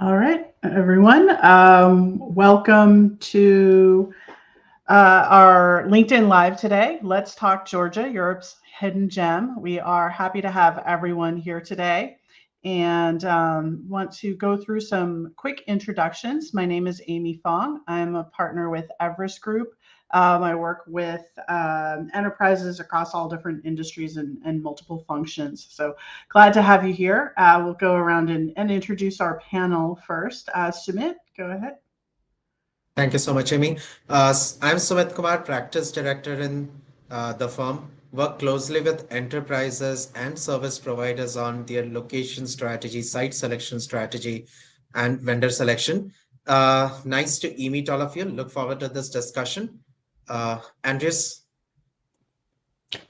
All right, everyone. Welcome to our LinkedIn Live today. Let's Talk Georgia, Europe's hidden gem. We are happy to have everyone here today and want to go through some quick introductions. My name is Amy Fong. I'm a partner with Everest Group. I work with enterprises across all different industries and multiple functions. So glad to have you here. We'll go around and introduce our panel first. Sumit, go ahead. Thank you so much, Amy. I'm Sumit Kumar, Practice Director in the firm. Work closely with enterprises and service providers on their location strategy, site selection strategy, and vendor selection. Nice to meet all of you. Look forward to this discussion. Andres.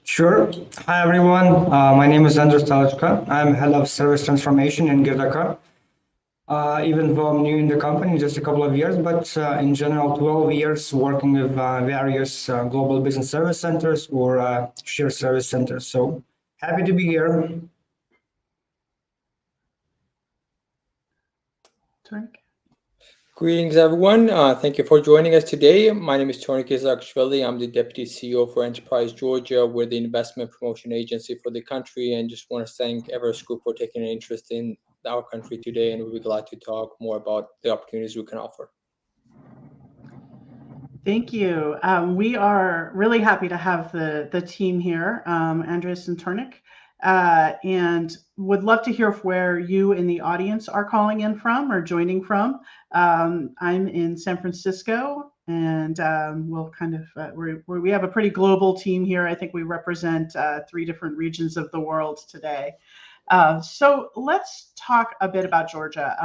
Sure. Hi, everyone. My name is Andres Talachka. I'm head of service transformation in Girdaka. Even though I'm new in the company, just a couple of years, but in general, 12 years working with various global business service centers or shared service centers. So happy to be here. Tarek? Greetings, everyone. Thank you for joining us today. My name is Tony Kizakashvili. I'm the Deputy CEO for Enterprise Georgia. We're the investment promotion agency for the country, and just want to thank Everest Group for taking an interest in our country today, and we'll be glad to talk more about the opportunities we can offer. Thank you. We are really happy to have the team here, Andres and Turnick, and would love to hear where you in the audience are calling in from or joining from. I'm in San Francisco, and we'll kind of we have a pretty global team here. I think we represent 3 different regions of the world today. So let's talk a bit about Georgia.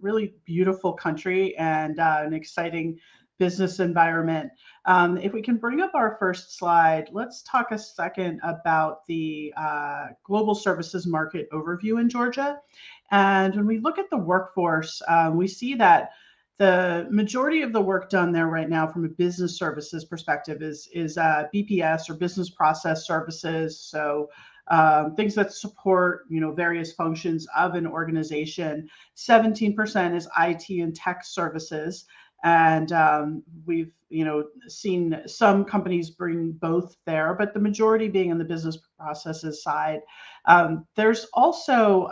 Really beautiful country and an exciting business environment. If we can bring up our first slide, let's talk a second about the global services market overview in Georgia. And when we look at the workforce, we see that the majority of the work done there right now from a business services perspective is BPS or business process services. So things that support various functions of an organization. 17% is IT and tech services. And we've seen some companies bring both there, but the majority being in the business processes side. There's also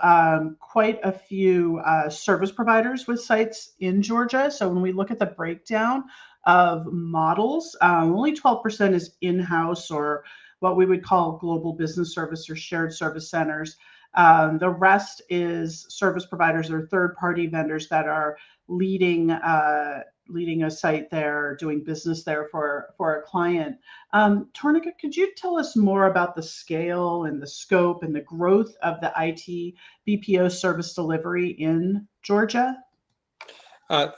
quite a few service providers with sites in Georgia. So when we look at the breakdown of models, only 12% is in-house or what we would call global business service or shared service centers. The rest is service providers or third-party vendors that are leading a site there, doing business there for a client. Tornica, could you tell us more about the scale and the scope and the growth of the IT BPO service delivery in Georgia?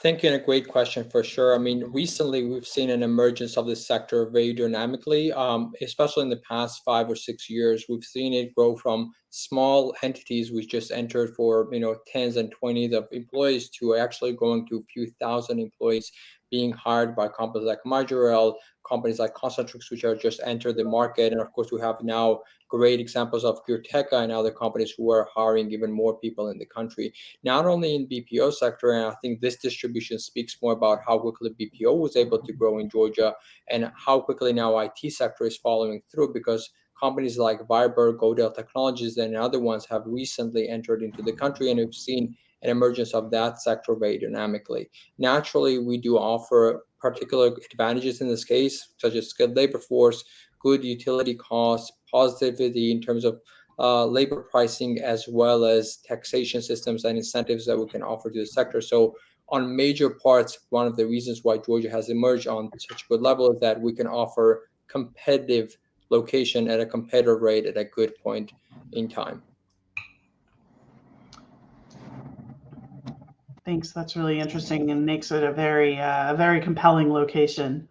Thank you, and a great question for sure. I mean, recently we've seen an emergence of this sector very dynamically, especially in the past 5 or 6 years. We've seen it grow from small entities we just entered for tens and twenties of employees to actually going to a few thousand employees being hired by companies like Majorel, companies like Concentrix, which are just entered the market, and of course we have now great examples of Gurteka and other companies who are hiring even more people in the country, not only in BPO sector. And I think this distribution speaks more about how quickly BPO was able to grow in Georgia and how quickly now IT sector is following through, because companies like Viber, Godel Technologies, and other ones have recently entered into the country, and we've seen an emergence of that sector very dynamically. Naturally, we do offer particular advantages in this case, such as skilled labor force, good utility costs, positivity in terms of labor pricing, as well as taxation systems and incentives that we can offer to the sector. So on major parts, one of the reasons why Georgia has emerged on such a good level is that we can offer competitive location at a competitive rate at a good point in time. Thanks. That's really interesting and makes it a very compelling location.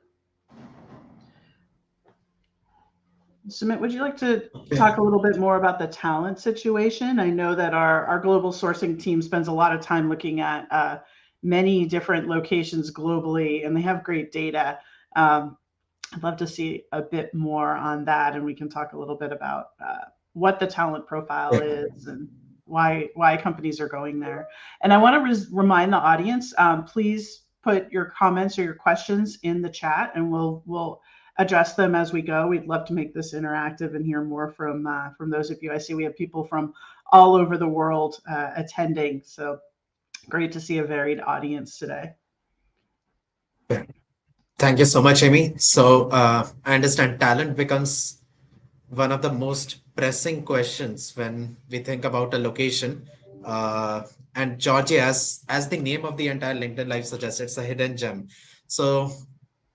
Sumit, would you like to talk a little bit more about the talent situation? I know that our global sourcing team spends a lot of time looking at many different locations globally, and they have great data. I'd love to see a bit more on that, and we can talk a little bit about what the talent profile is. And why companies are going there. And I want to remind the audience, please put your comments or your questions in the chat, and we'll address them as we go. We'd love to make this interactive and hear more from those of you. I see we have people from all over the world attending, so great to see a varied audience today. Yeah. Thank you so much, Amy. So I understand talent becomes one of the most pressing questions when we think about a location. And Georgia, as the name of the entire LinkedIn Live suggests, it's a hidden gem. So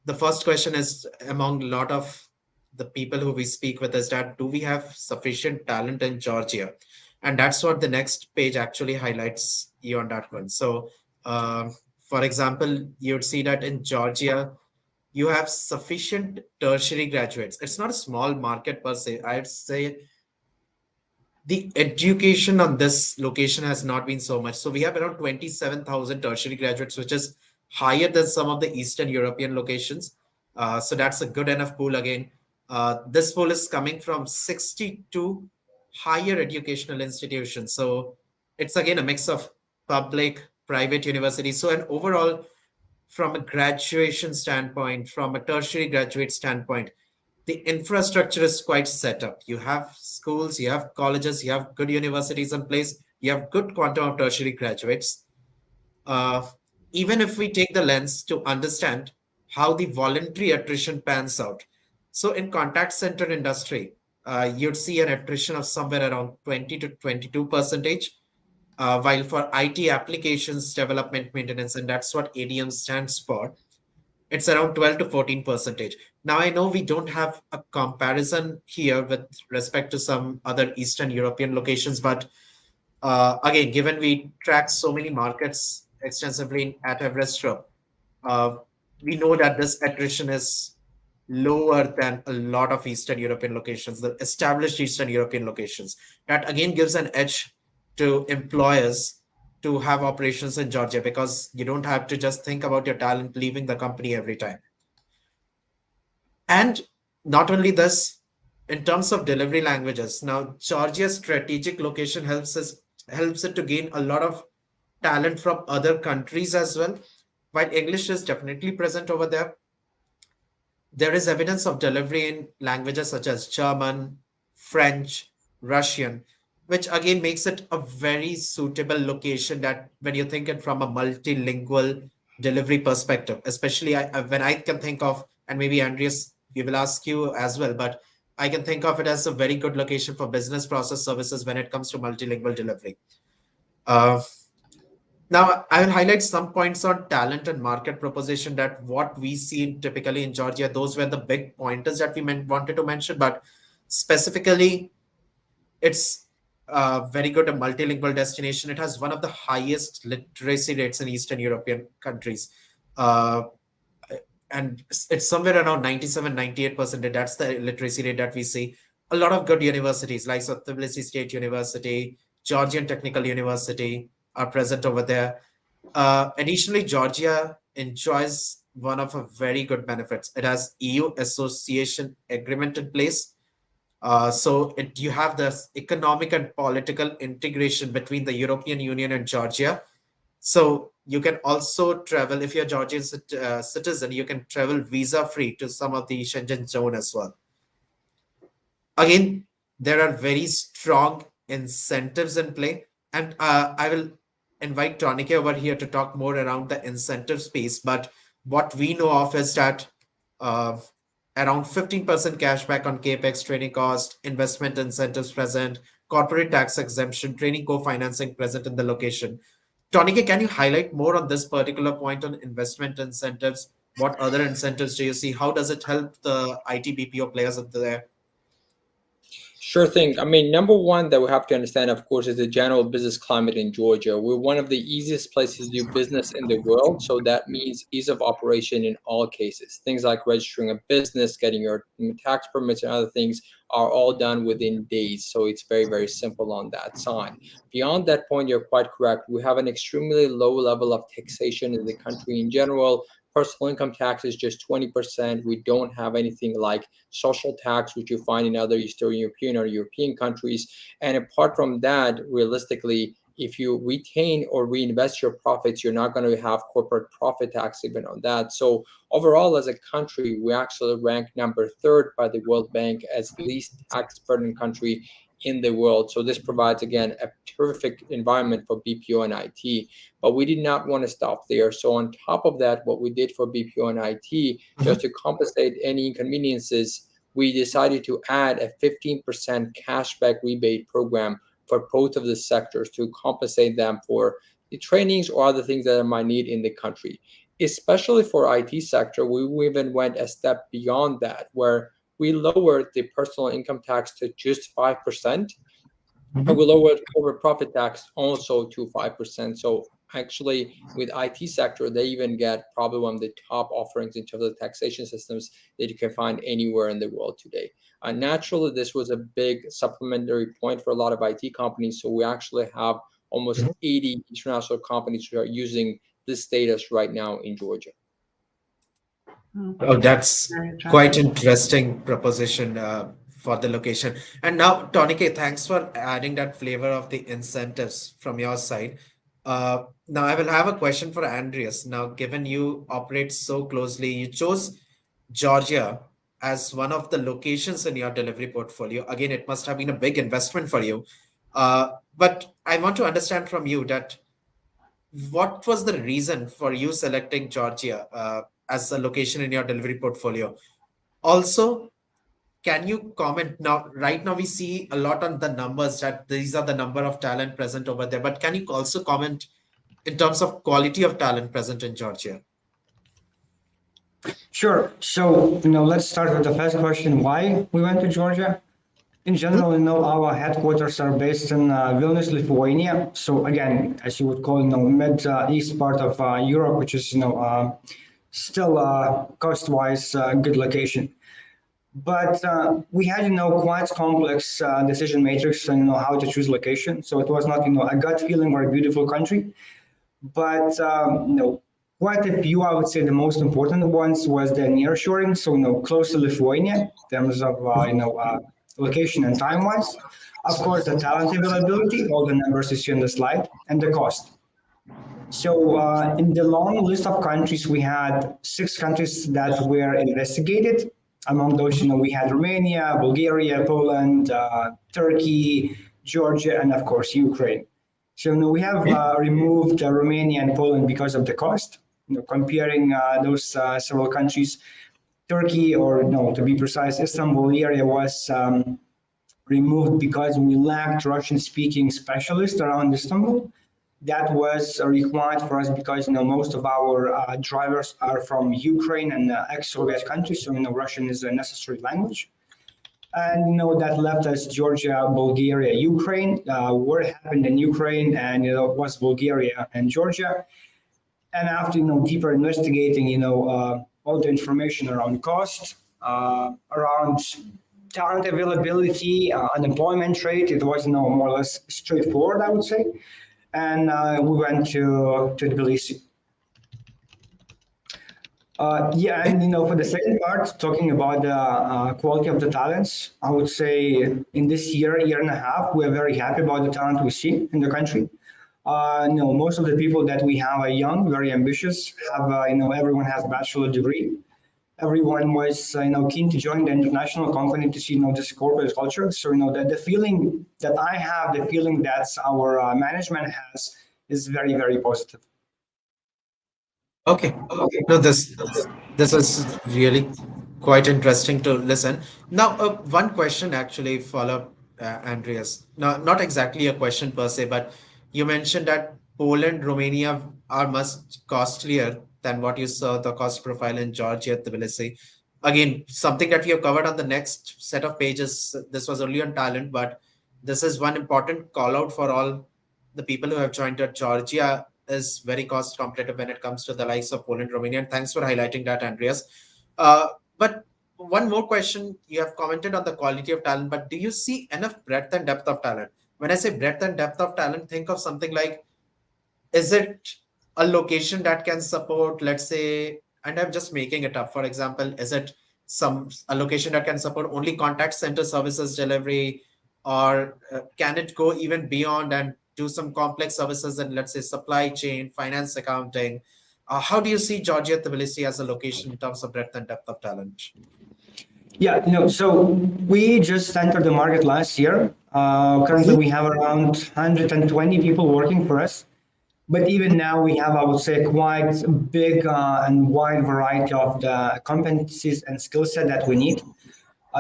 the first question is among a lot of the people who we speak with is that do we have sufficient talent in Georgia? And that's what the next page actually highlights you on that one. So, for example, you'd see that in Georgia, you have sufficient tertiary graduates. It's not a small market per se. I'd say the education on this location has not been so much. So we have around 27,000 tertiary graduates, which is higher than some of the Eastern European locations. So that's a good enough pool again. This pool is coming from 62 higher educational institutions. So it's again a mix of public, private universities. So an overall, from a graduation standpoint, from a tertiary graduate standpoint, the infrastructure is quite set up. You have schools, you have colleges, you have good universities in place, you have good quantum of tertiary graduates. Uh, Even if we take the lens to understand how the voluntary attrition pans out. So in contact center industry, you'd see an attrition of somewhere around 20 to 22 percentage. While for IT applications development maintenance, and that's what ADM stands for, it's around 12 to 14 percentage. Now I know we don't have a comparison here with respect to some other Eastern European locations, but again, given we track so many markets extensively at Everestro, uh, we know that this attrition is lower than a lot of Eastern European locations, the established Eastern European locations. That again gives an edge to employers to have operations in Georgia because you don't have to just think about your talent leaving the company every time. And not only this, in terms of delivery languages, now Georgia's strategic location helps it to gain a lot of talent from other countries as well. While English is definitely present over there, there is evidence of delivery in languages such as German, French, Russian, which again makes it a very suitable location that when you think it from a multilingual delivery perspective, especially when I can think of, and maybe Andreas, we will ask you as well, but I can think of it as a very good location for business process services when it comes to multilingual delivery. Uh, Now, I will highlight some points on talent and market proposition that what we see typically in Georgia. Those were the big pointers that we wanted to mention, but specifically, it's a very good a multilingual destination. It has one of the highest literacy rates in Eastern European countries. Uh, and it's somewhere around 97, 98%. That's the literacy rate that we see. A lot of good universities like Tbilisi State University, Georgian Technical University are present over there. Additionally, Georgia enjoys one of a very good benefits. It has EU association agreement in place. You have this economic and political integration between the European Union and Georgia. So you can also travel, if you're a Georgian citizen, you can travel visa free to some of the Schengen zone as well. Again, there are very strong incentives in play. And I will invite Tonike over here to talk more around the incentive space. But what we know of is that around 15% cashback on capex, training cost, investment incentives present, corporate tax exemption, training co-financing present in the location. Tonike, can you highlight more on this particular point on investment incentives? What other incentives do you see? How does it help the IT BPO players up there? Sure thing. I mean, number one that we have to understand, of course, is the general business climate in Georgia. We're one of the easiest places to do business in the world. So that means ease of operation in all cases. Things like registering a business, getting your tax permits, and other things are all done within days. So it's very, very simple on that side. Beyond that point, you're quite correct. We have an extremely low level of taxation in the country in general. personal income tax is just 20%. We don't have anything like social tax, which you find in other Eastern European or European countries. And apart from that, realistically, if you retain or reinvest your profits, you're not going to have corporate profit tax even on that. So overall, as a country, we actually rank number third by the World Bank as least tax burden country in the world. So this provides, again, a terrific environment for BPO and IT. But we did not want to stop there. So on top of that, what we did for BPO and IT, just to compensate any inconveniences, we decided to add a 15% cashback rebate program for both of the sectors to compensate them for the trainings or other things that they might need in the country. Especially for IT sector, we even went a step beyond that, where we lowered the personal income tax to just 5%, and we lowered corporate profit tax also to 5%. So actually, with IT sector, they even get probably one of the top offerings in terms of taxation systems that you can find anywhere in the world today. Naturally, this was a big supplementary point for a lot of IT companies. So we actually have almost 80 international companies who are using this status right now in Georgia. Oh, that's Very attractive. quite interesting proposition for the location. And now, Tonike, thanks for adding that flavor of the incentives from your side. Now, I will have a question for Andreas. Now, given you operate so closely, you chose Georgia as one of the locations in your delivery portfolio. Again, it must have been a big investment for you. But I want to understand from you that what was the reason for you selecting Georgia as a location in your delivery portfolio? Also, can you comment now? Right now, we see a lot on the numbers that these are the number of talent present over there. But can you also comment in terms of quality of talent present in Georgia? Sure. So, let's start with the first question, why we went to Georgia. In general, our headquarters are based in Vilnius, Lithuania. So again, as you would call, mid-east part of Europe, which is, still cost-wise good location. But we had, quite complex decision matrix and how to choose location. So it was not, a gut feeling or a beautiful country, but quite a few, I would say the most important ones was the nearshoring. So, close to Lithuania in terms of, location and time-wise. Of course, the talent availability, all the numbers you see on the slide, and the cost. So in the long list of countries, we had 6 countries that were investigated. Among those, we had Romania, Bulgaria, Poland, Turkey, Georgia, and of course, Ukraine. So we have removed Romania and Poland because of the cost. Comparing those several countries, Turkey, or no, to be precise, Istanbul area was removed because we lacked Russian-speaking specialists around Istanbul. That was required for us because most of our drivers are from Ukraine and ex-Soviet countries, so Russian is a necessary language. And that left us Georgia, Bulgaria, Ukraine. What happened in Ukraine, and it was Bulgaria and Georgia. And after deeper investigating, all the information around cost, around talent availability, unemployment rate, it was more or less straightforward, I would say. And we went to Tbilisi. Yeah, and for the second part, talking about the quality of the talents, I would say in this year and a half, we are very happy about the talent we see in the country. Most of the people that we have are young, very ambitious. Have everyone has a bachelor degree. Everyone was keen to join the international company to see this corporate culture. So that the feeling that I have, the feeling that our management has, is very, very positive. Okay. No, this is really quite interesting to listen. Now, one question actually follow up, Andreas. No, not exactly a question per se, but you mentioned that Poland, Romania are much costlier than what you saw the cost profile in Georgia, Tbilisi. Again, something that we have covered on the next set of pages. This was only on talent, but this is one important call out for all the people who have joined at Georgia is very cost competitive when it comes to the likes of Poland, Romania. And thanks for highlighting that, Andreas. But one more question. You have commented on the quality of talent, but do you see enough breadth and depth of talent? When I say breadth and depth of talent, think of something like, is it a location that can support, let's say, and I'm just making it up. For example, is it a location that can support only contact center services delivery, or can it go even beyond and do some complex services in, let's say, supply chain, finance, accounting? How do you see Georgia, Tbilisi as a location in terms of breadth and depth of talent? Yeah, so we just entered the market last year. Currently, we have around 120 people working for us. But even now, we have, I would say, quite big and wide variety of the competencies and skill set that we need.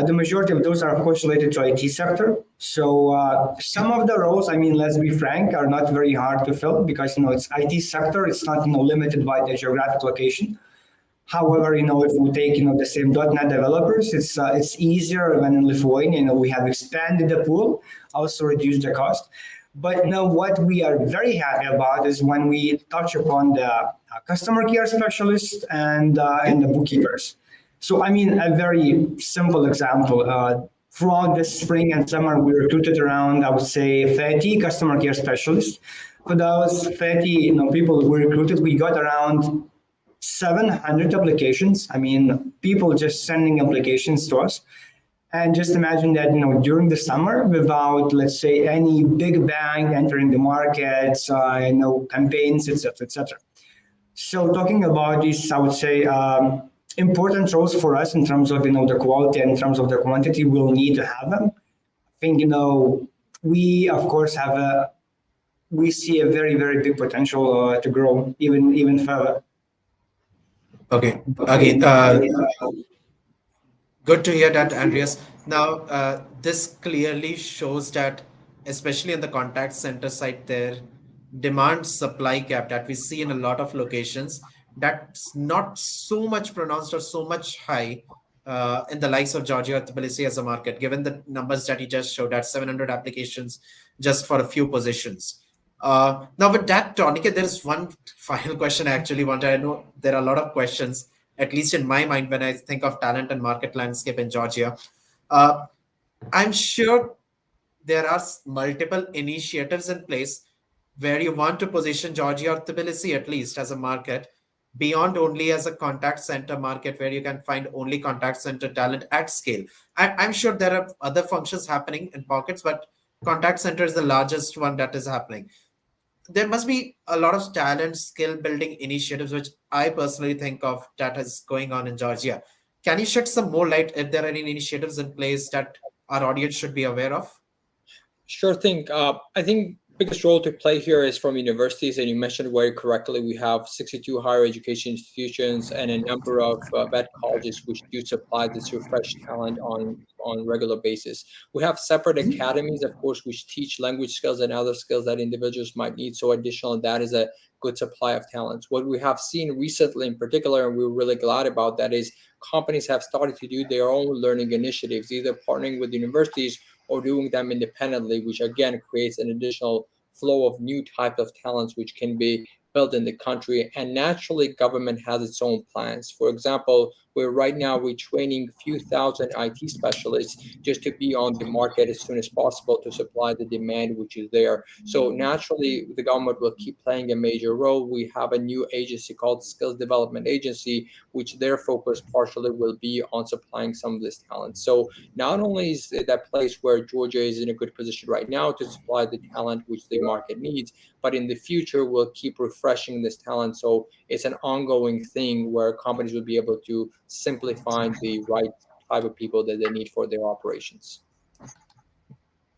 The majority of those are, of course, related to IT sector. So some of the roles, I mean, let's be frank, are not very hard to fill because, it's IT sector. It's not, limited by the geographic location. However, if we take the same .NET developers, it's easier when in Lithuania. We have expanded the pool, also reduced the cost. But now what we are very happy about is when we touch upon the customer care specialists and the bookkeepers. So I mean, a very simple example. Throughout this spring and summer, we recruited around, I would say, 30 customer care specialists. For those 30 people we recruited, we got around 700 applications. I mean, people just sending applications to us. And just imagine that, during the summer, without, let's say, any big bang entering the markets, campaigns, etc., etc. So talking about these, I would say, important roles for us in terms of, the quality and in terms of the quantity, we'll need to have them. I think, we, of course, we see a very, very big potential to grow even further. Okay. Again, good to hear that, Andreas. Now, this clearly shows that, especially in the contact center side, there demand supply gap that we see in a lot of locations, that's not so much pronounced or so much high in the likes of Georgia or Tbilisi as a market, given the numbers that you just showed, that 700 applications just for a few positions. Now, with that, Tonika, there's one final question I actually wanted. I know there are a lot of questions, at least in my mind, when I think of talent and market landscape in Georgia. I'm sure there are multiple initiatives in place where you want to position Georgia or Tbilisi at least as a market beyond only as a contact center market where you can find only contact center talent at scale. I'm sure there are other functions happening in pockets, but contact center is the largest one that is happening. There must be a lot of talent skill building initiatives, which I personally think of that is going on in Georgia. Can you shed some more light if there are any initiatives in place that our audience should be aware of? Sure thing. I think biggest role to play here is from universities, and you mentioned very correctly, we have 62 higher education institutions and a number of vet colleges which do supply this refreshed talent on regular basis. We have separate academies, of course, which teach language skills and other skills that individuals might need. So additional, that is a good supply of talents. What we have seen recently in particular, and we're really glad about that, is companies have started to do their own learning initiatives, either partnering with universities or doing them independently, which again creates an additional flow of new type of talents which can be built in the country. And naturally, government has its own plans. For example, we're training a few thousand IT specialists just to be on the market as soon as possible to supply the demand which is there. So naturally, the government will keep playing a major role. We have a new agency called Skills Development Agency, which their focus partially will be on supplying some of this talent. So not only is it that place where Georgia is in a good position right now to supply the talent which the market needs, but in the future we'll keep refreshing this talent. So it's an ongoing thing where companies will be able to simply find the right type of people that they need for their operations.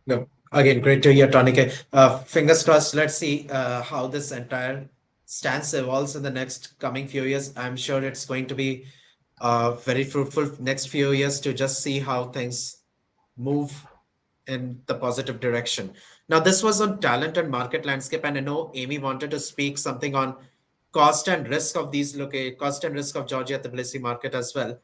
No, again, great to hear, Tonika. Fingers crossed. Let's see how this entire stance evolves in the next coming few years. I'm sure it's going to be very fruitful next few years to just see how things move in the positive direction. Now, this was on talent and market landscape, and I know Amy wanted to speak something on cost and risk of cost and risk of Georgia Tbilisi market as well.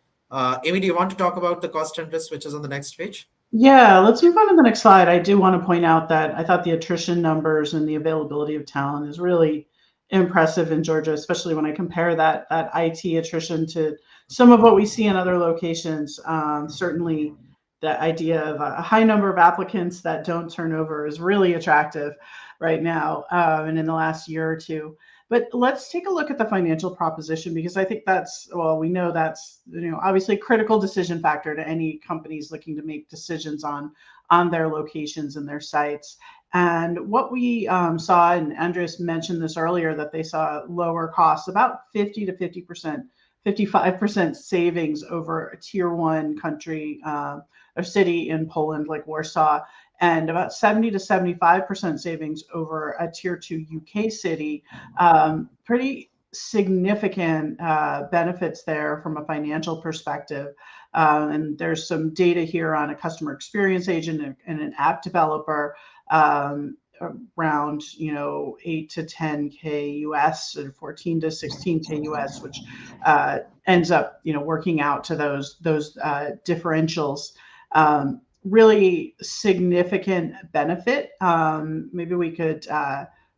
Amy, do you want to talk about the cost and risk, which is on the next page? Yeah, let's move on to the next slide. I do want to point out that I thought the attrition numbers and the availability of talent is really impressive in Georgia, especially when I compare that IT attrition to some of what we see in other locations. Certainly, the idea of a high number of applicants that don't turn over is really attractive right now and in the last year or two. But let's take a look at the financial proposition, because I think that's, well, we know that's, obviously a critical decision factor to any companies looking to make decisions on their locations and their sites. And what we saw, and Andres mentioned this earlier, that they saw lower costs, about 50 to 50%, 55% savings over a tier one country or city in Poland like Warsaw, and about 70 to 75% savings over a tier two UK city. Pretty significant benefits there from a financial perspective. And there's some data here on a customer experience agent and an app developer, around 8 to 10K US or 14 to 16K US, which ends up working out to those differentials. Really significant benefit. Maybe we could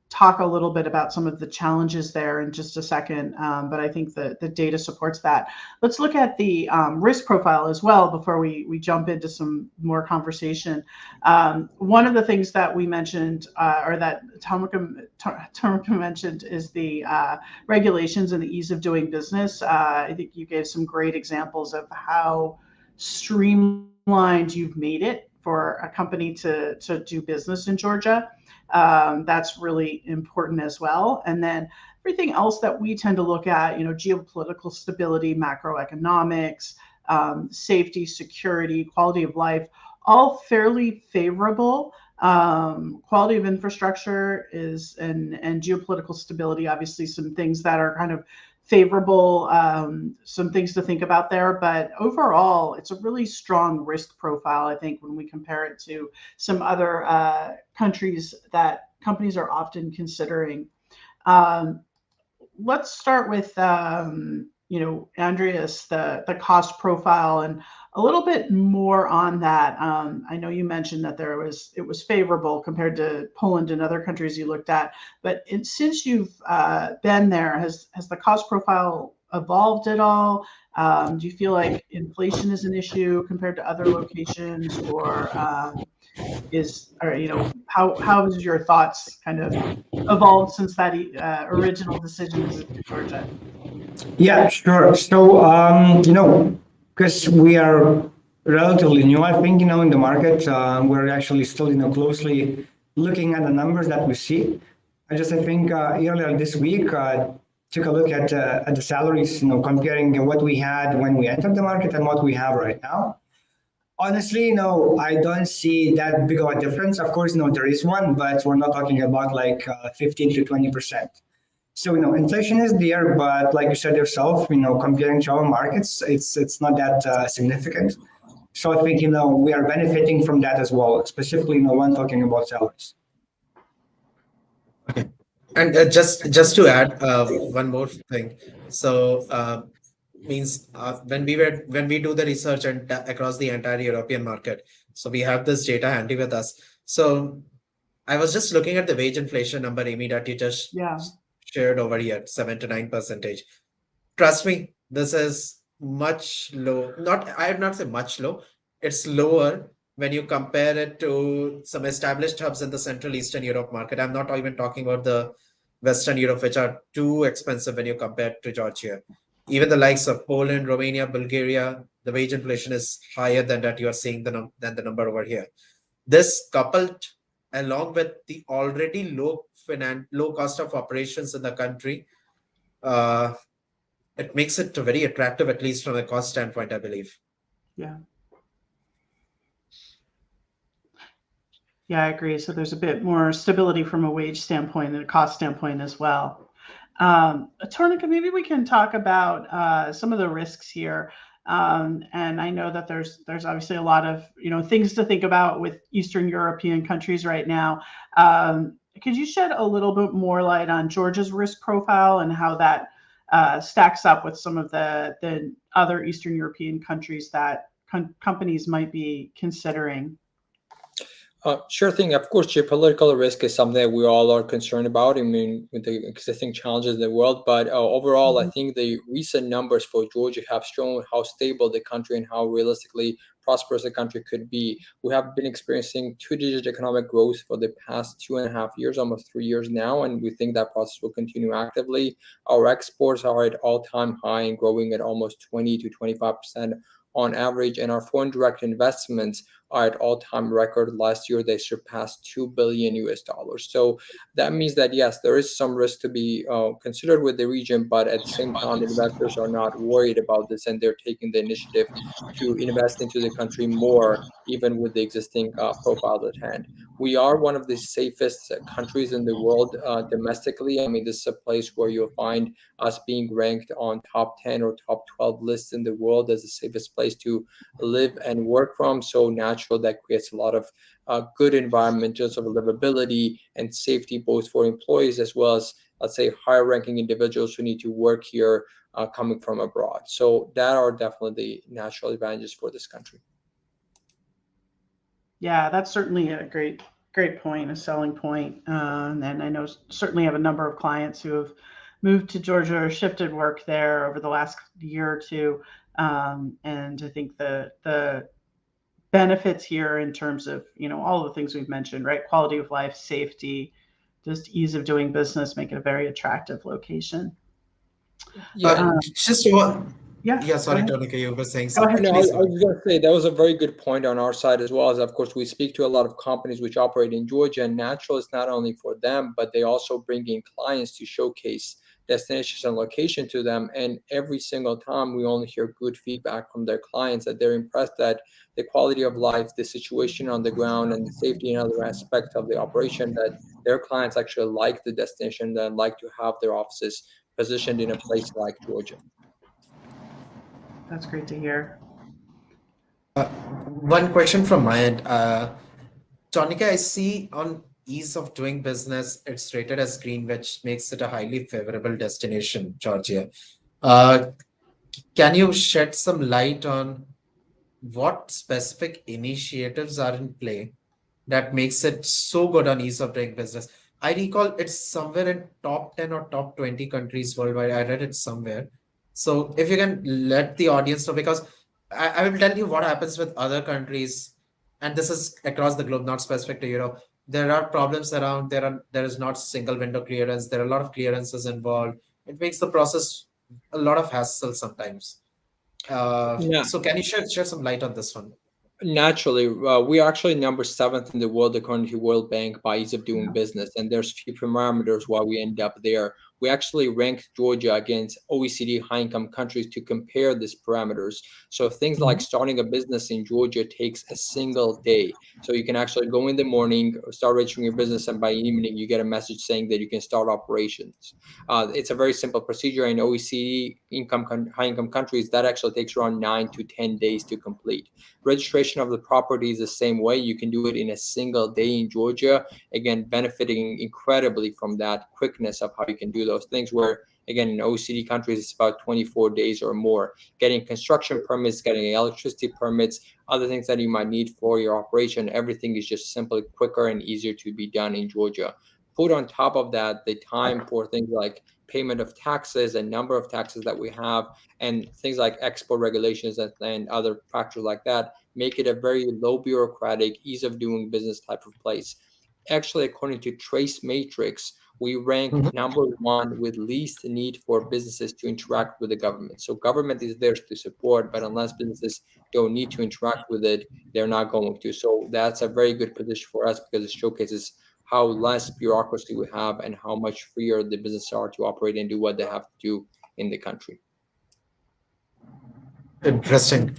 talk a little bit about some of the challenges there in just a second, but I think the data supports that. Let's look at the risk profile as well before we jump into some more conversation. One of the things that we mentioned, or that Tomika mentioned, is the regulations and the ease of doing business. I think you gave some great examples of how streamlined you've made it for a company to do business in Georgia. That's really important as well. And then everything else that we tend to look at, geopolitical stability, macroeconomics, safety, security, quality of life, all fairly favorable. Quality of infrastructure is, and geopolitical stability, obviously some things that are kind of favorable, some things to think about there. But overall, it's a really strong risk profile, I think, when we compare it to some other countries that companies are often considering. Let's start with, Andreas, the cost profile, and a little bit more on that. I know you mentioned that it was favorable compared to Poland and other countries you looked at, but since you've been there, has the cost profile evolved at all? Do you feel like inflation is an issue compared to other locations, or how has your thoughts kind of evolved since that original decision to move to Georgia? Yeah, sure. So, because we are relatively new, I think, in the market, we're actually still, closely looking at the numbers that we see. I think earlier this week, took a look at the salaries, comparing what we had when we entered the market and what we have right now. Honestly, I don't see that big of a difference. Of course, there is one, but we're not talking about like 15 to 20%. So, inflation is there, but like you said yourself, comparing to our markets, it's not that significant. So I think, we are benefiting from that as well, specifically, when talking about salaries. Okay. And just to add one more thing. So means when we do the research and across the entire European market, so we have this data handy with us. So I was just looking at the wage inflation number, Amy, that you just shared over here, 7 to 9%. Trust me, this is much low. I would not say much low. It's lower when you compare it to some established hubs in the Central Eastern Europe market. I'm not even talking about the Western Europe, which are too expensive when you compare to Georgia. Even the likes of Poland, Romania, Bulgaria, the wage inflation is higher than that you are seeing than the number over here. This coupled along with the already low cost of operations in the country, it makes it very attractive, at least from a cost standpoint, I believe. Yeah. Yeah, I agree. So there's a bit more stability from a wage standpoint and a cost standpoint as well. Tornika, maybe we can talk about some of the risks here. And I know that there's obviously a lot of things to think about with Eastern European countries right now. Could you shed a little bit more light on Georgia's risk profile and how that stacks up with some of the other Eastern European countries that companies might be considering? Sure thing. Of course, geopolitical risk is something that we all are concerned about. I mean, with the existing challenges in the world. But overall, I think the recent numbers for Georgia have shown how stable the country and how realistically prosperous the country could be. We have been experiencing two-digit economic growth for the past 2.5 years, almost 3 years now, and we think that process will continue actively. Our exports are at all-time high and growing at almost 20 to 25% on average, and our foreign direct investments are at all-time record. Last year, they surpassed $2 billion US. So that means that, yes, there is some risk to be considered with the region, but at the same time, investors are not worried about this, and they're taking the initiative to invest into the country more, even with the existing profile at hand. We are one of the safest countries in the world domestically. I mean, this is a place where you'll find us being ranked on top 10 or top 12 lists in the world as the safest place to live and work from. So natural, that creates a lot of good environment in terms of livability and safety, both for employees as well as, let's say, higher ranking individuals who need to work here coming from abroad. So that are definitely the natural advantages for this country. Yeah, that's certainly a great point, a selling point. And I know certainly have a number of clients who have moved to Georgia or shifted work there over the last year or two. And I think the benefits here in terms of, all the things we've mentioned, right? Quality of life, safety, just ease of doing business, make it a very attractive location. Just one. Yeah. Yeah, sorry, Tonika, you were saying Go ahead. something. No, I Please was going to say that was a very good point on our side as well. As of course, we speak to a lot of companies which operate in Georgia, and natural is not only for them, but they also bring in clients to showcase destinations and location to them. And every single time, we only hear good feedback from their clients that they're impressed that the quality of life, the situation on the ground, and the safety and other aspects of the operation, that their clients actually like the destination and like to have their offices positioned in a place like Georgia. That's great to hear. One question from my end. Tonika, I see on ease of doing business, it's rated as green, which makes it a highly favorable destination, Georgia. Can you shed some light on what specific initiatives are in play that makes it so good on ease of doing business? I recall it's somewhere in top 10 or top 20 countries worldwide. I read it somewhere. So if you can let the audience know, because I will tell you what happens with other countries, and this is across the globe, not specific to Europe. There are problems around, there is not single window clearance. There are a lot of clearances involved. It makes the process a lot of hassle sometimes. Yeah. So can you shed some light on this one? Naturally, we are actually number 7th in the world according to World Bank by ease of doing business, and there's few parameters why we end up there. We actually ranked Georgia against OECD high-income countries to compare these parameters. So things like starting a business in Georgia takes a single day. So you can actually go in the morning, start registering your business, and by evening you get a message saying that you can start operations. It's a very simple procedure. In OECD high-income countries, that actually takes around 9 to 10 days to complete. Registration of the property is the same way. You can do it in a single day in Georgia, again, benefiting incredibly from that quickness of how you can do those things, where, again, in OECD countries, it's about 24 days or more. Getting construction permits, getting electricity permits, other things that you might need for your operation, everything is just simply quicker and easier to be done in Georgia. Put on top of that the time for things like payment of taxes and number of taxes that we have, and things like export regulations and other factors like that, make it a very low bureaucratic, ease of doing business type of place. Actually, according to Trace Matrix, we rank number 1 with least need for businesses to interact with the government. So government is there to support, but unless businesses don't need to interact with it, they're not going to. So that's a very good position for us because it showcases how less bureaucracy we have and how much freer the businesses are to operate and do what they have to do in the country. Interesting.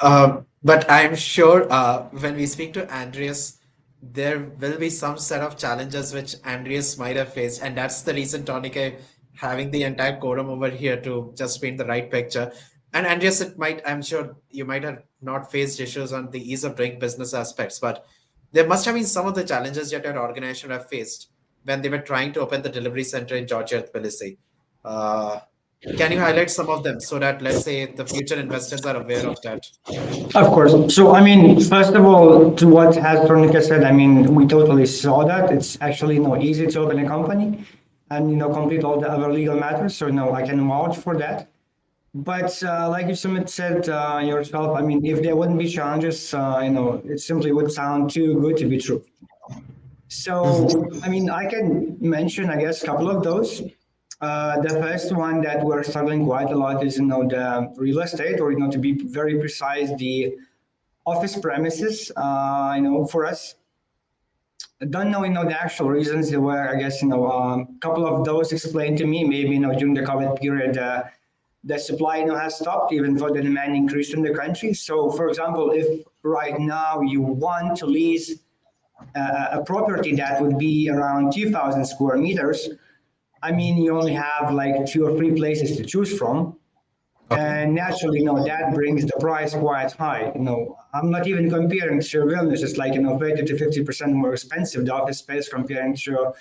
But I'm sure when we speak to Andreas, there will be some set of challenges which Andreas might have faced. And that's the reason, Tonika, having the entire quorum over here to just paint the right picture. And Andreas, I'm sure you might have not faced issues on the ease of doing business aspects, but there must have been some of the challenges that your organization have faced when they were trying to open the delivery center in Georgia, Tbilisi. Can you highlight some of them so that, let's say, the future investors are aware of that? Of course. So, I mean, first of all, to what has Tonika said, I mean, we totally saw that. It's actually easy to open a company and complete all the other legal matters. So, no, I can vouch for that. But like you Sumit said yourself, I mean, if there wouldn't be challenges, it simply would sound too good to be true. So, I mean, I can mention, I guess, a couple of those. The first one that we're struggling quite a lot is, the real estate, or, to be very precise, the office premises, for us. I don't know, the actual reasons. There were, I guess, a couple of those explained to me. Maybe, during the COVID period, the supply, has stopped, even though the demand increased in the country. So, for example, if right now you want to lease a property that would be around 2,000 square meters, I mean, you only have like 2 or 3 places to choose from. Okay. And naturally, that brings the price quite high. I'm not even comparing to Vilnius. It's like, 30 to 50% more expensive, the office space, comparing to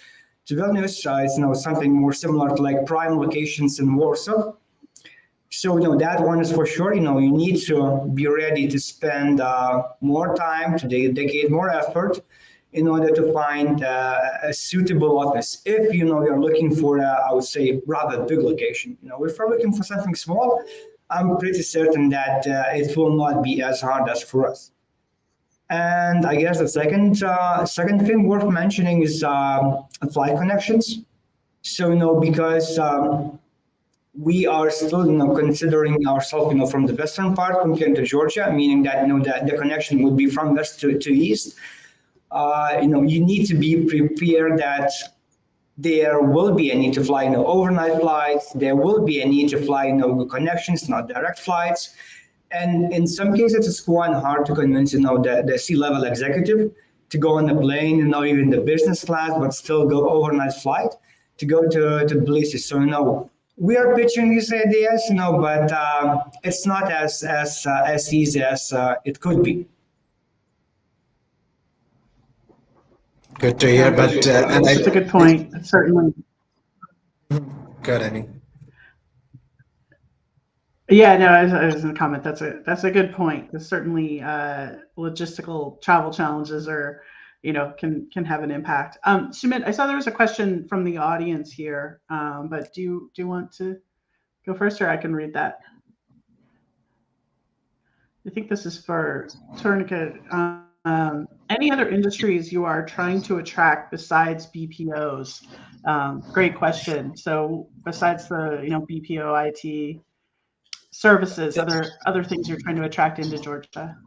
Vilnius. It's, something more similar to like prime locations in Warsaw. So, that one is for sure. You need to be ready to spend more time, to dedicate more effort in order to find a suitable office. If, you're looking for I would say, rather big location. If you're looking for something small, I'm pretty certain that it will not be as hard as for us. And I guess the second thing worth mentioning is flight connections. So, because we are still, considering ourselves, from the western part compared to Georgia, meaning that, that the connection would be from west to east. You need to be prepared that there will be a need to fly, overnight flights. There will be a need to fly, connections, not direct flights. And in some cases, it's quite hard to convince, the C-level executive to go on a plane, even the business class, but still go overnight flight to go to Tbilisi. So, we are pitching these ideas, but it's not as easy as it could be. Good to hear. But and That's a good point. Certainly. good, Amy. Yeah, no, I was going to comment. That's a good point. There's certainly logistical travel challenges are, can have an impact. Sumit, I saw there was a question from the audience here, but do you want to go first, or I can read that? I think this is for Tourniquet. Any other industries you are trying to attract besides BPOs? Great question. So besides the BPO IT services, other things you're trying to attract into Georgia?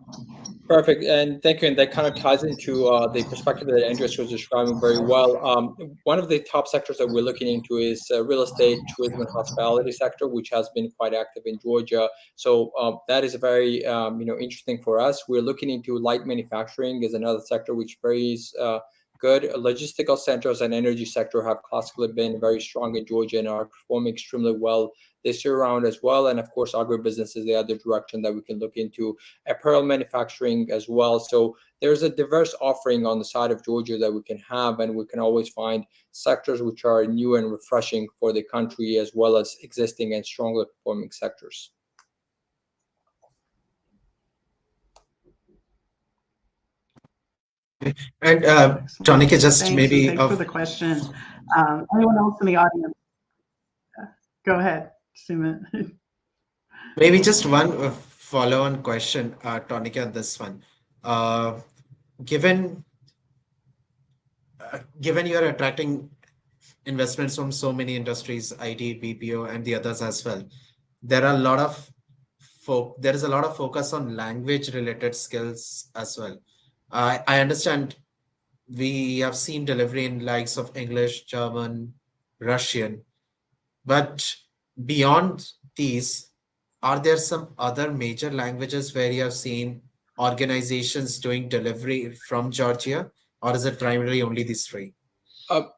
Perfect, and thank you. And that kind of ties into the perspective that Andres was describing very well. One of the top sectors that we're looking into is real estate, tourism, and hospitality sector, which has been quite active in Georgia. So that is very interesting for us. We're looking into light manufacturing is another sector which varies. Good logistical centers and energy sector have classically been very strong in Georgia and are performing extremely well this year round as well. And of course, agribusiness is the other direction that we can look into, apparel manufacturing as well. So there's a diverse offering on the side of Georgia that we can have, and we can always find sectors which are new and refreshing for the country, as well as existing and strongly performing sectors. And Tonika, just Thanks, maybe and thanks for the question. Anyone else in the audience? Go ahead, Sumit. maybe just one follow-on question, Tonika, on this one. Given given you're attracting investments from so many industries, IT, BPO, and the others as well, there are a lot of there is a lot of focus on language-related skills as well. I understand we have seen delivery in likes of English, German, Russian, but beyond these, are there some other major languages where you have seen organizations doing delivery from Georgia, or is it primarily only these three?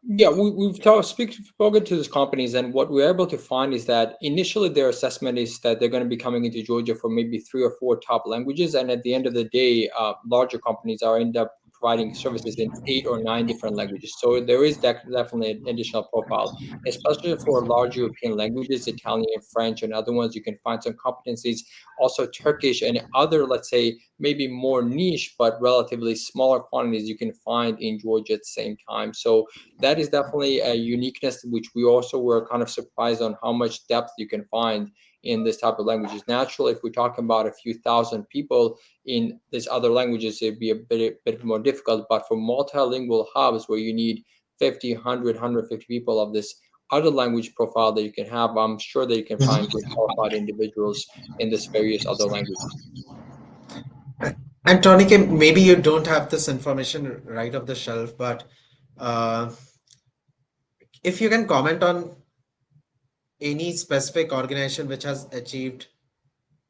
Yeah, we've spoken to these companies, and what we're able to find is that initially their assessment is that they're going to be coming into Georgia for maybe 3 or 4 top languages, and at the end of the day, larger companies are end up providing services in 8 or 9 different languages. So there is definitely an additional profile, especially for large European languages, Italian, French, and other ones. You can find some competencies, also Turkish and other, let's say, maybe more niche but relatively smaller quantities you can find in Georgia at the same time. So that is definitely a uniqueness, which we also were kind of surprised on how much depth you can find in this type of languages. Naturally, if we're talking about a few thousand people in these other languages, it'd be a bit more difficult. But for multilingual hubs where you need 50, 100, 150 people of this other language profile that you can have, I'm sure that you can find good qualified individuals in this various other languages. And Tonike, maybe you don't have this information right off the shelf, but uh, if you can comment on any specific organization which has achieved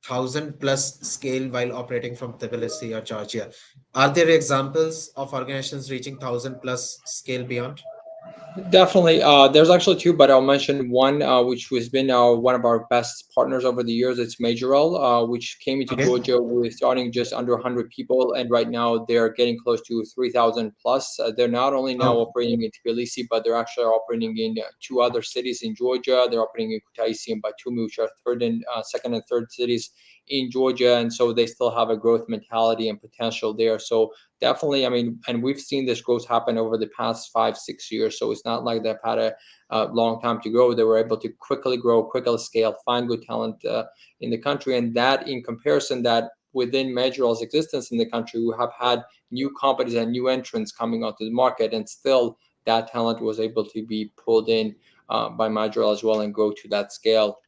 1,000+ scale while operating from Tbilisi or Georgia. Are there examples of organizations reaching 1,000+ scale beyond? Definitely. There's actually two, but I'll mention one, which has been one of our best partners over the years. It's Majorel, which came into Georgia with starting just under 100 people, and right now they're getting close to 3,000 plus. They're not only now operating in Tbilisi, but they're actually operating in two other cities in Georgia. They're operating in Kutaisi and Batumi, which are second and third cities in Georgia, and so they still have a growth mentality and potential there. So definitely, I mean, and we've seen this growth happen over the past 5-6 years. So it's not like they've had a long time to grow. They were able to quickly grow, quickly scale, find good talent in the country. And that in comparison, that within Majorel's existence in the country, we have had new companies and new entrants coming onto the market. And still that talent was able to be pulled in by Majorel as well and grow to that scale.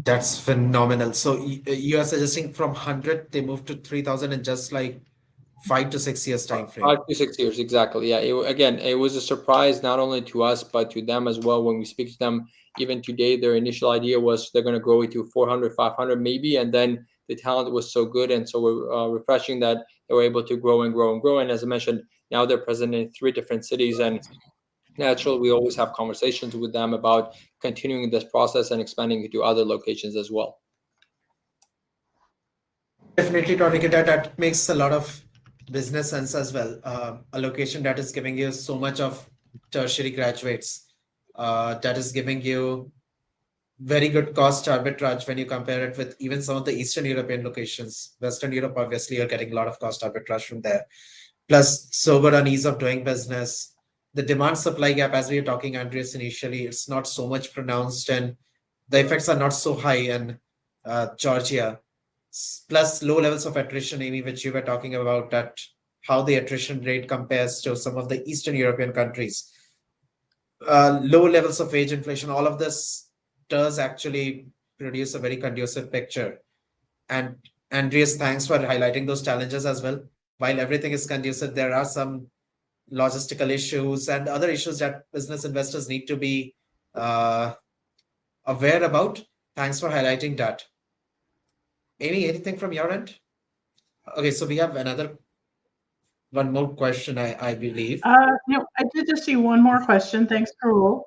That's phenomenal. So you are suggesting from 100 they moved to 3,000 in just like 5 to 6 years time frame. 5 to 6 years, exactly. Yeah. Again, it was a surprise not only to us but to them as well. When we speak to them, even today, their initial idea was they're going to grow it to 400, 500 maybe, and then the talent was so good and so refreshing that they were able to grow and grow and grow. And as I mentioned, now they're present in 3 different cities, and naturally, we always have conversations with them about continuing this process and expanding it to other locations as well. Definitely, Tonike, that makes a lot of business sense as well. A location that is giving you so much of tertiary graduates, that is giving you very good cost arbitrage when you compare it with even some of the Eastern European locations. Western Europe, obviously, you're getting a lot of cost arbitrage from there. Plus, so good on ease of doing business. The demand supply gap, as we were talking, Andreas, initially, it's not so much pronounced and the effects are not so high in Georgia. Plus low levels of attrition, Amy, which you were talking about, that how the attrition rate compares to some of the Eastern European countries. Low levels of wage inflation, all of this does actually produce a very conducive picture. And Andreas, thanks for highlighting those challenges as well. While everything is conducive, there are some logistical issues and other issues that business investors need to be aware about. Thanks for highlighting that. Amy, anything from your end? Okay, so we have one more question, I believe. No, I did just see one more question. Thanks, Karul.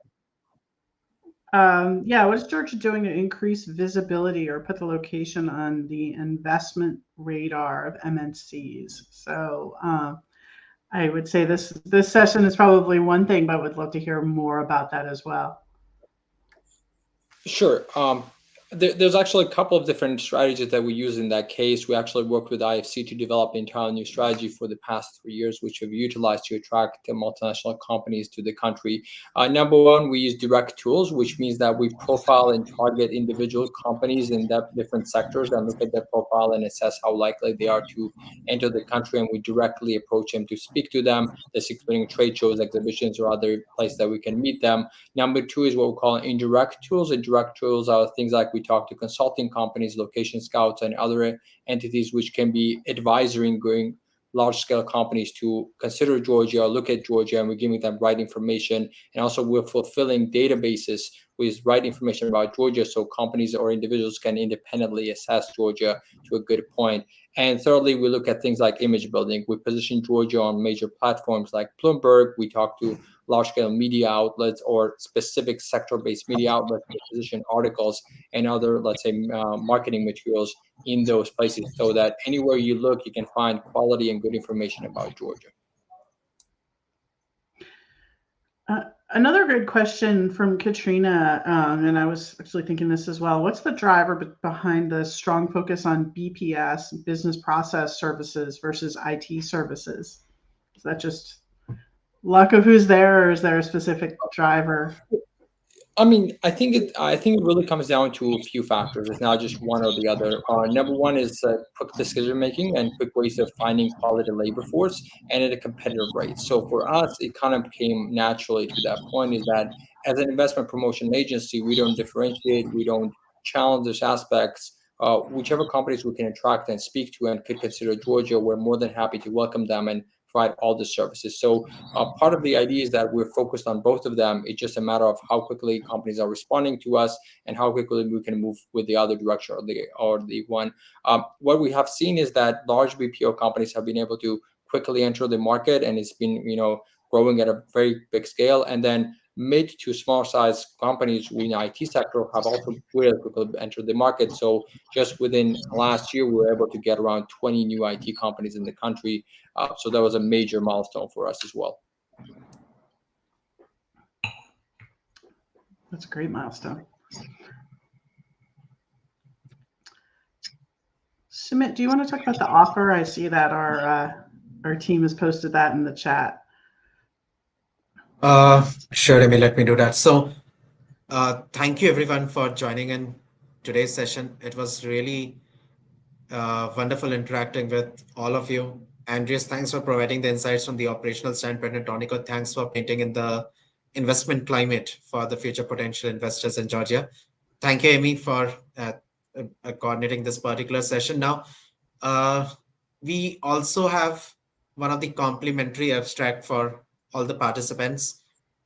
Yeah, what is Georgia doing to increase visibility or put the location on the investment radar of MNCs? So I would say this session is probably one thing, but would love to hear more about that as well. Sure. There's actually a couple of different strategies that we use in that case. We actually worked with IFC to develop an entire new strategy for the past 3 years, which we've utilized to attract multinational companies to the country. Number one, we use direct tools, which means that we profile and target individual companies in different sectors and look at their profile and assess how likely they are to enter the country. And we directly approach them to speak to them, this including trade shows, exhibitions, or other places that we can meet them. Number two is what we call indirect tools. Indirect tools are things like we talk to consulting companies, location scouts, and other entities which can be advisory going large-scale companies to consider Georgia or look at Georgia, and we're giving them right information. And also we're fulfilling databases with right information about Georgia so companies or individuals can independently assess Georgia to a good point. And thirdly, we look at things like image building. We position Georgia on major platforms like Bloomberg. We talk to large-scale media outlets or specific sector-based media outlets to position articles and other, let's say, marketing materials in those places so that anywhere you look, you can find quality and good information about Georgia. Another good question from Katrina, and I was actually thinking this as well. What's the driver behind the strong focus on BPS, business process services, versus IT services? Is that just luck of who's there, or is there a specific driver? I mean, I think it really comes down to a few factors. It's not just one or the other. Number one is quick decision making and quick ways of finding quality labor force and at a competitive rate. So for us, it kind of came naturally to that point is that as an investment promotion agency, we don't differentiate, we don't challenge those aspects. Whichever companies we can attract and speak to and could consider Georgia, we're more than happy to welcome them and provide all the services. So part of the idea is that we're focused on both of them. It's just a matter of how quickly companies are responding to us and how quickly we can move with the other direction or the one. What we have seen is that large BPO companies have been able to quickly enter the market, and it's been growing at a very big scale. And then mid to small size companies in the IT sector have also really quickly entered the market. So just within last year, we were able to get around 20 new IT companies in the country. So that was a major milestone for us as well. That's a great milestone. Sumit, do you want to talk about the offer? I see that our team has posted that in the chat. Sure, Amy, let me do that. So thank you everyone for joining in today's session. It was really wonderful interacting with all of you. Andreas, thanks for providing the insights from the operational standpoint. And Tonico, thanks for painting in the investment climate for the future potential investors in Georgia. Thank you, Amy, for coordinating this particular session. Now, we also have one of the complimentary abstract for all the participants.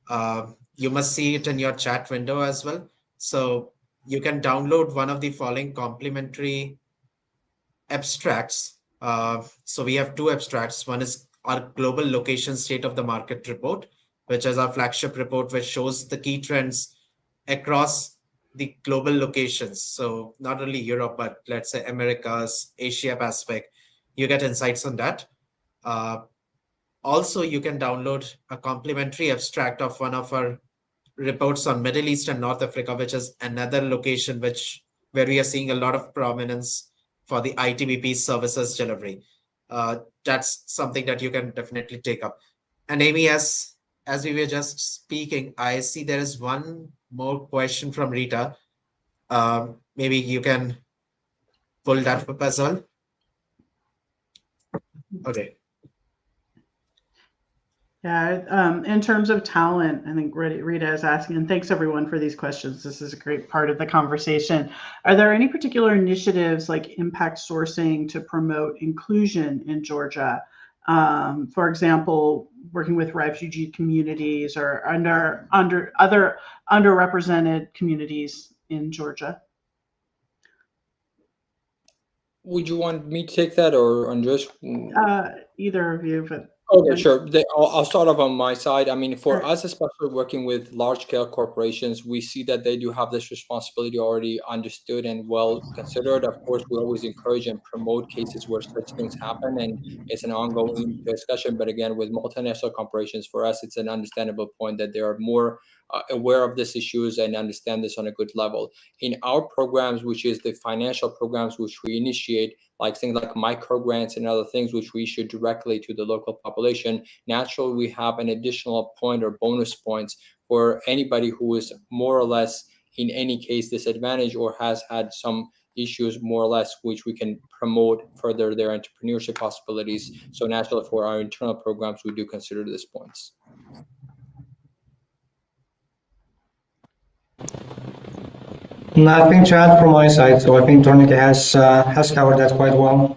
You must see it in your chat window as well. So you can download one of the following complimentary abstracts. So we have two abstracts. One is our global location state of the market report, which is our flagship report, which shows the key trends across the global locations. So not only Europe, but let's say Americas, Asia Pacific, you get insights on that. Also, you can download a complimentary abstract of one of our reports on Middle East and North Africa, which is another location where we are seeing a lot of prominence for the ITBP services delivery. That's something that you can definitely take up. And Amy, as we were just speaking, I see there is one more question from Rita. Maybe you can pull that up as well. Okay. Yeah, in terms of talent, I think Rita is asking, and thanks everyone for these questions. This is a great part of the conversation. Are there any particular initiatives like impact sourcing to promote inclusion in Georgia? For example, working with refugee communities or other underrepresented communities in Georgia? Would you want me to take that or Andres? Either of you, but Okay, sure. I'll start off on my side. I mean, for Sure. us, especially working with large-scale corporations, we see that they do have this responsibility already understood and well considered. Of course, we always encourage and promote cases where such things happen, and it's an ongoing discussion. But again, with multinational corporations, for us, it's an understandable point that they are more aware of these issues and understand this on a good level. In our programs, which is the financial programs which we initiate, like things like micro grants and other things which we issue directly to the local population, naturally we have an additional point or bonus points for anybody who is more or less in any case disadvantaged or has had some issues more or less, which we can promote further their entrepreneurship possibilities. So naturally for our internal programs, we do consider these points. Nothing to add from my side, so I think Tornica has covered that quite well.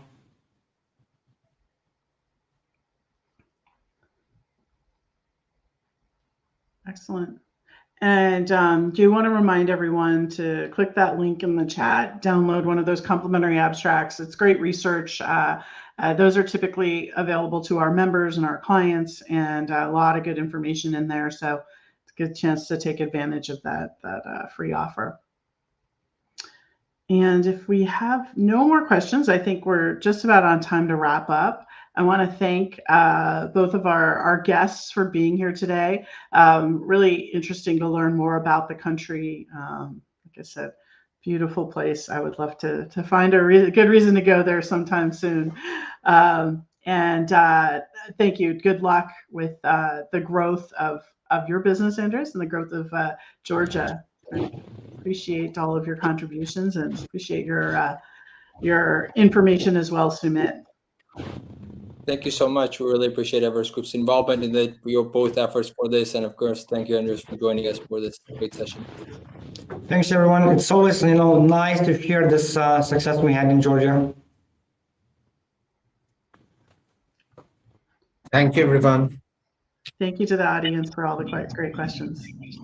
Excellent. And do you want to remind everyone to click that link in the chat, download one of those complimentary abstracts? It's great research. Those are typically available to our members and our clients, and a lot of good information in there. So it's a good chance to take advantage of that free offer. And if we have no more questions, I think we're just about on time to wrap up. I want to thank both of our guests for being here today. Really interesting to learn more about the country. Like I said, beautiful place. I would love to find a really good reason to go there sometime soon. And thank you. Good luck with the growth of of your business, Andres, and the growth of Georgia. I appreciate all of your contributions and appreciate your information as well, Sumit. Thank you so much. We really appreciate Everest Group's involvement in your both efforts for this, and of course, thank you, Andres, for joining us for this great session. Thanks, everyone. It's always, nice to hear this success we had in Georgia. Thank you, everyone. Thank you to the audience for all the great questions.